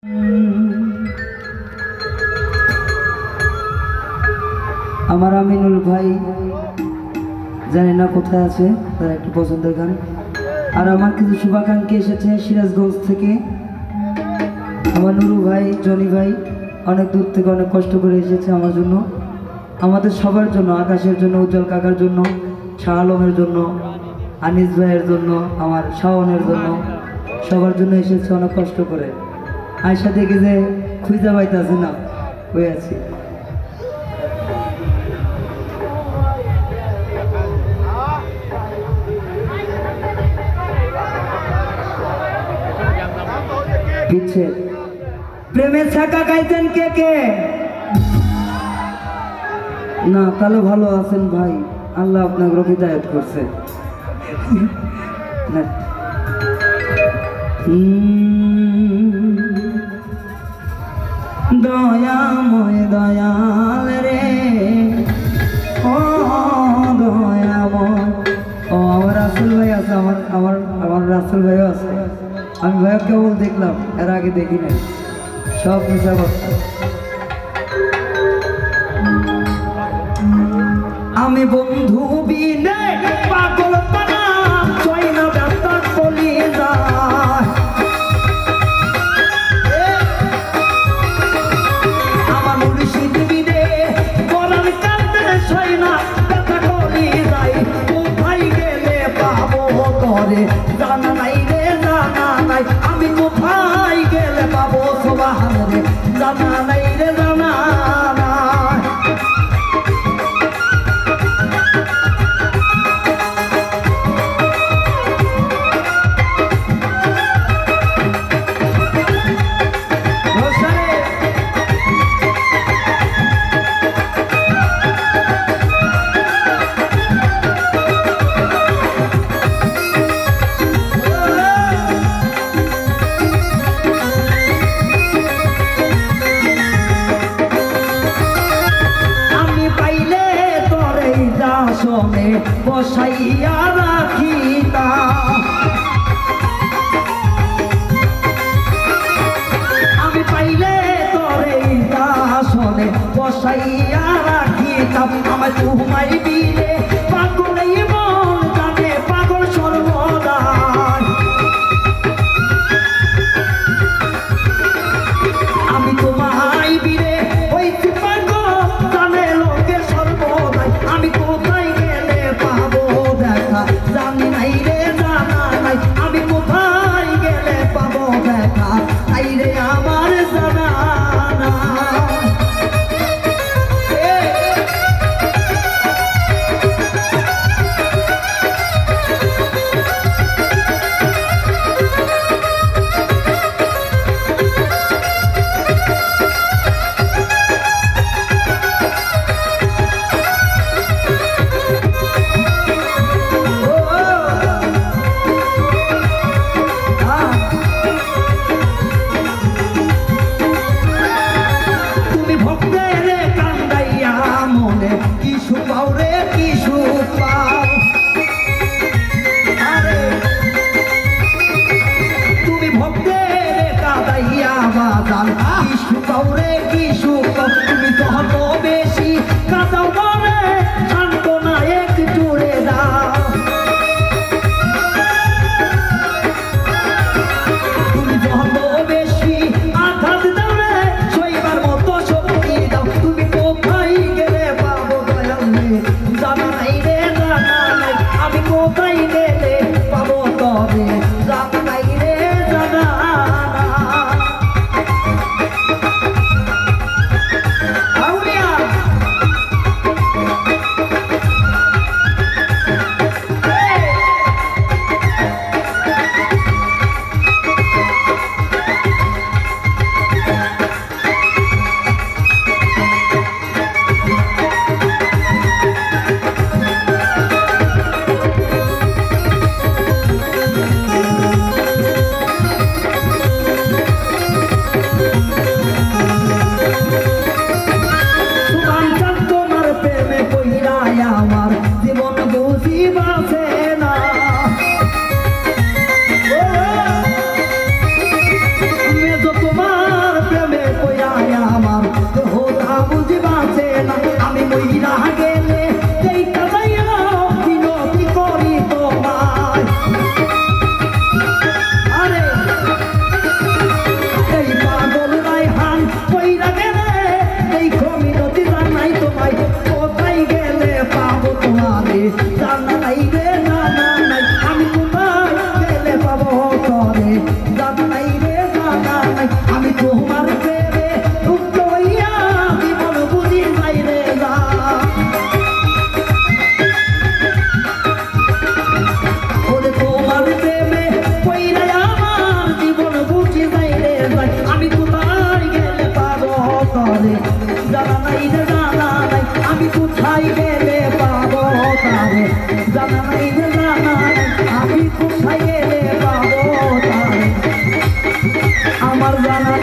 আমার আমিনুল ভাই জানি না কোথায় আছে, তার একটু পছন্দের গান। আর আমার কিছু শুভাকাঙ্ক্ষী এসেছে সিরাজগঞ্জ থেকে, আমার নুরু ভাই, জনি ভাই অনেক দূর থেকে অনেক কষ্ট করে এসেছে আমার জন্য, আমাদের সবার জন্য, আকাশের জন্য, উজ্জ্বল কাকার জন্য, শাহ আলমের জন্য, আনিস ভাইয়ের জন্য, আমার শাওনের জন্য, সবার জন্য এসেছে অনেক কষ্ট করে। আয়সা দেখে যে খুঁজে পাইতেছে না, হয়ে আছি। পিছে প্রেমের ছাকা গাইতেন কে কে? না, তাহলে ভালো আছেন ভাই, আল্লাহ আপনাকে হিদায়াত করছে। দয়াময় দয়াল রে, ও দয়াময়। ও আমার রাসেল ভাই আছে, আমার রাসেল ভাইও আছে। আমি ভাইয়া কেবল দেখলাম, এর আগে দেখি নাই, সব মিশা কথা। আমি বন্ধু বিনে পাগল পানা চই না ব্যস্ত বলি যায়, আমার মুর্শিদ বিনে বলার কাছে ছয় না ব্যথা বলি যায়। কোথায় গেলে পাবো তরে জানা নাই রে, জানা নাই। আমি কোথায় গেলে পাবো সুবহান রে, জানা নাই রে, জানা নাই। বসাইয়া রাখিতা আমি পাইলে তোরে দাসনে বসাইয়া রাখিতাম। আমার তোমায় দিলে পাগলেই মন জানে, পাগল সর্বদা। আমি তোমায় দিলে ওই পাগল জানে লোকে সর্বদাই। আমি কোথায় জানি নাই রে, জানা নাই। আমি কোথায় গেলে পাবো দেখা, নাই রে আমার জানা নাই। তুমি যত বেশি কাঁদাও মনে শান্ত না এক জুড়ে দাও। তুমি যত বেশি আঘাত দাও রে, সইবার মতো শক্তি দাও। তুমি কোথায় গেলে পাবো দয়াল রে, জানা নাই রে, জানা নাই। আমি কোথায় গেলে পাবো তবে জানা নাই রে, জানা নাই।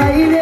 ভাই রে